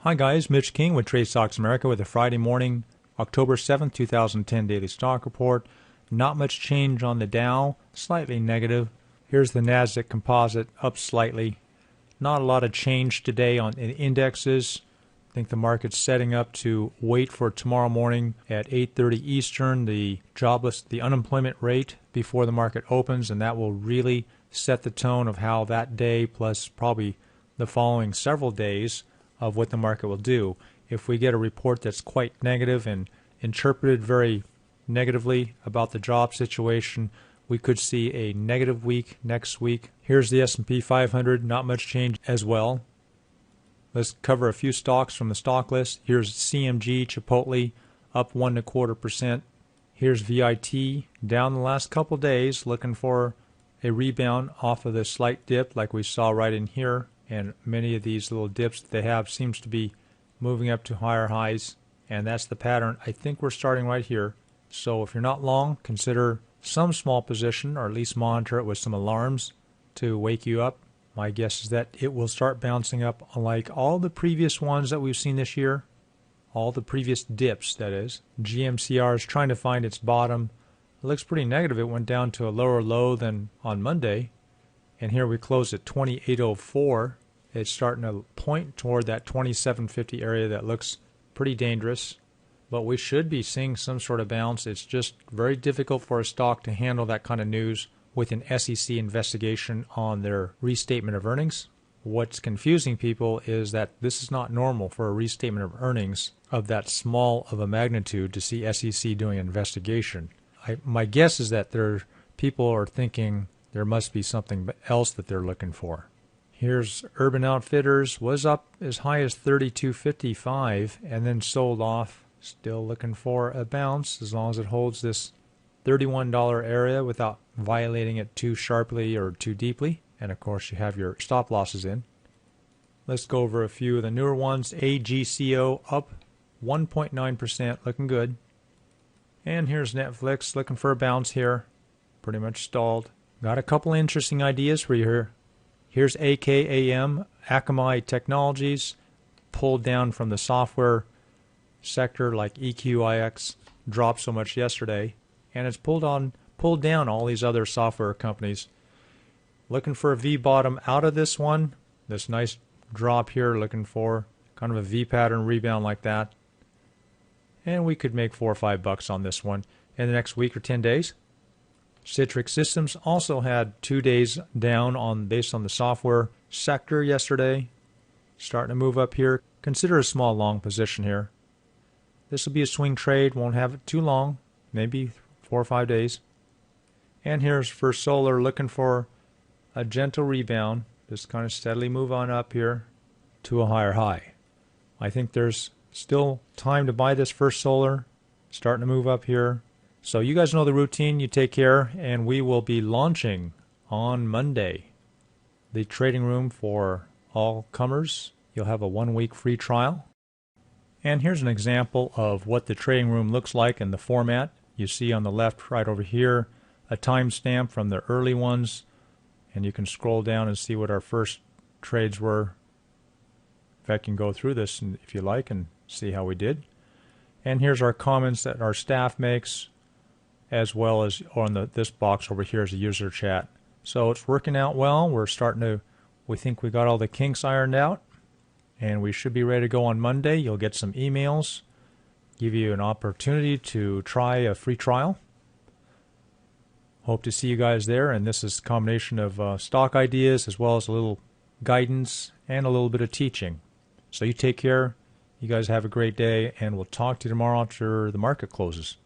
Hi guys, Mitch King with Trade Stocks America with a Friday morning, October 7th, 2010 daily stock report. Not much change on the Dow, slightly negative. Here's the Nasdaq Composite, up slightly. Not a lot of change today on indexes. I think the market's setting up to wait for tomorrow morning at 8:30 Eastern, the unemployment rate before the market opens, and that will really set the tone of how that day, plus probably the following several days, of what the market will do. If we get a report that's quite negative and interpreted very negatively about the job situation, we could see a negative week next week. Here's the S&P 500, not much change as well. Let's cover a few stocks from the stock list. Here's CMG, Chipotle, up 1.25%. Here's VIT, down the last couple days, looking for a rebound off of the slight dip like we saw right in here. And many of these little dips that they have seems to be moving up to higher highs, and that's the pattern. I think we're starting right here. So if you're not long, consider some small position, or at least monitor it with some alarms to wake you up. My guess is that it will start bouncing up like all the previous ones that we've seen this year, all the previous dips, that is. GMCR is trying to find its bottom. It looks pretty negative. It went down to a lower low than on Monday. And here we close at 2804. It's starting to point toward that 2750 area that looks pretty dangerous. But we should be seeing some sort of bounce. It's just very difficult for a stock to handle that kind of news with an SEC investigation on their restatement of earnings. What's confusing people is that this is not normal for a restatement of earnings of that small of a magnitude to see SEC doing an investigation. My guess is that people are thinking there must be something else that they're looking for. Here's Urban Outfitters, was up as high as 32.55 and then sold off. Still looking for a bounce as long as it holds this $31 area without violating it too sharply or too deeply. And of course you have your stop losses in. Let's go over a few of the newer ones. AGCO up 1.9%, looking good. And here's Netflix, looking for a bounce here. Pretty much stalled. Got a couple interesting ideas for you here. Here's AKAM, Akamai Technologies, pulled down from the software sector like EQIX, dropped so much yesterday, and it's pulled down all these other software companies. Looking for a V bottom out of this one. This nice drop here, looking for kind of a V pattern rebound like that. And we could make $4 or $5 on this one in the next week or 10 days. Citrix Systems also had 2 days down based on the software sector yesterday. Starting to move up here. Consider a small long position here. This will be a swing trade. Won't have it too long. Maybe 4 or 5 days. And here's First Solar, looking for a gentle rebound. Just kind of steadily move on up here to a higher high. I think there's still time to buy this First Solar. Starting to move up here. So you guys know the routine. You take care, and we will be launching on Monday the trading room for all comers. You'll have a 1-week free trial. And here's an example of what the trading room looks like in the format. You see on the left right over here a timestamp from the early ones, and you can scroll down and see what our first trades were. In fact, you can go through this if you like and see how we did. And here's our comments that our staff makes, as well as on this box over here is a user chat. So it's working out well. We think we got all the kinks ironed out, and we should be ready to go on Monday. You'll get some emails, give you an opportunity to try a free trial. Hope to see you guys there, and this is a combination of stock ideas as well as a little guidance and a little bit of teaching. So you take care. You guys have a great day, and we'll talk to you tomorrow after the market closes.